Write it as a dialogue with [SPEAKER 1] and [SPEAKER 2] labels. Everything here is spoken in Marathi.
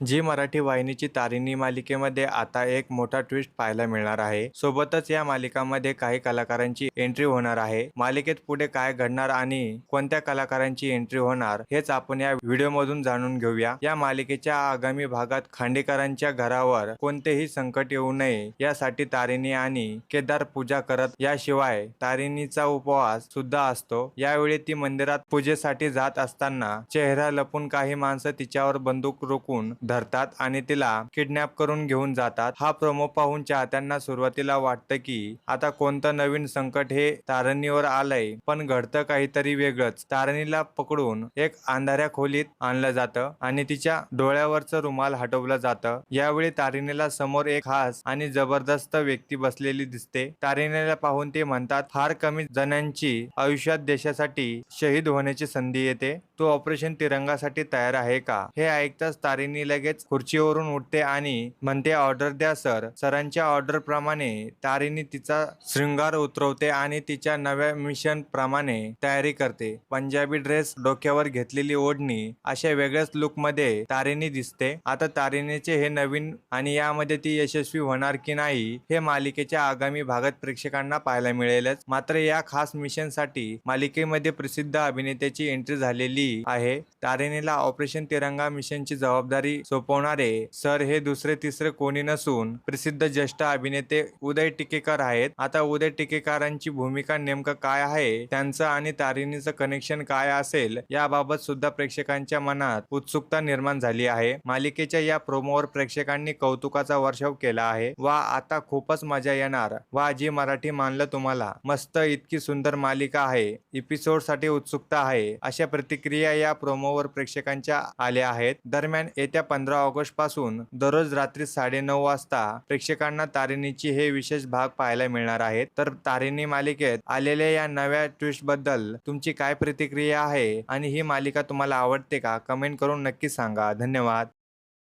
[SPEAKER 1] झी मराठी वाहिनीची तारिणी मालिकेमध्ये आता एक मोठा ट्विस्ट पाहायला मिळणार आहे. सोबतच या मालिकामध्ये काही कलाकारांची एंट्री होणार आहे. मालिकेत पुढे काय घडणार आणि कोणत्या कलाकारांची एंट्री होणार हेच आपण या व्हिडिओमधून जाणून घेऊया. या मालिकेच्या आगामी भागात खांडेकरांच्या घरावर कोणतेही संकट येऊ नये यासाठी तारिणी आणि केदार पूजा करत. याशिवाय तारिणीचा उपवास सुद्धा असतो. यावेळी ती मंदिरात पूजेसाठी जात असताना चेहरा लपून काही माणसं तिच्यावर बंदूक रोखून धरतात आणि तिला किडनॅप करून घेऊन जातात. हा प्रोमो पाहून चाहत्यांना सुरुवातीला वाटतं की आता कोणतं नवीन संकट हे तारणीवर आलंय, पण घडतं काहीतरी वेगळंच. तारणीला पकडून एक अंधाऱ्या खोलीत आणलं जातं आणि तिच्या डोळ्यावरचं रुमाल हटवलं जातं. यावेळी तारिणीला समोर एक खास आणि जबरदस्त व्यक्ती बसलेली दिसते. तारिणीला पाहून ते म्हणतात, फार कमी जणांची आयुष्यात देशासाठी शहीद होण्याची संधी येते. तू ऑपरेशन तिरंगासाठी तयार आहे का? हे ऐकताच तारिणी लगेच खुर्चीवरून उठते आणि म्हणते, ऑर्डर द्या सर. सरांच्या ऑर्डर प्रमाणे तारिणी तिचा शृंगार उतरवते आणि तिच्या नव्या मिशन प्रमाणे तयारी करते. पंजाबी ड्रेस, डोक्यावर घेतलेली ओढणी अशा वेगळ्याच लुक मध्ये तारिणी दिसते. आता तारिणीचे हे नवीन आणि यामध्ये ती यशस्वी होणार की नाही हे मालिकेच्या आगामी भागात प्रेक्षकांना पाहायला मिळेलच. मात्र या खास मिशन साठी मालिकेमध्ये प्रसिद्ध अभिनेत्याची एंट्री झालेली आहे. तारिणीला ऑपरेशन तिरंगा मिशनची जबाबदारी सोपवणारे सर हे दुसरे तिसरे कोणी नसून प्रसिद्ध ज्येष्ठ अभिनेते उदय टिकेकर आहेत. आता उदय टिकेकरांची भूमिका नेमकं काय आहे, त्यांचं आणि तारिणीचं कनेक्शन काय असेल याबाबत सुद्धा प्रेक्षकांच्या मनात उत्सुकता निर्माण झाली आहे. मालिकेच्या या प्रोमोवर प्रेक्षकांनी कौतुकाचा वर्षाव केला आहे. वा, आता खूपच मजा येणार. वा, झी मराठी मानलं तुम्हाला. मस्त, इतकी सुंदर मालिका आहे. एपिसोड साठी उत्सुकता आहे, अशा प्रतिक्रिया या प्रोमोवर प्रेक्षकांच्या आल्या आहेत. दरम्यान येत्या 15 ऑगस्ट पासून दररोज रात्री 9:30 वाजता प्रेक्षकांना तारिणीची हे विशेष भाग पाहायला मिळणार आहेत. तर तारिणी मालिकेत आलेल्या या नव्या ट्विस्ट बद्दल तुमची काय प्रतिक्रिया आहे आणि ही मालिका तुम्हाला आवडते का? कमेंट करून नक्की सांगा. धन्यवाद.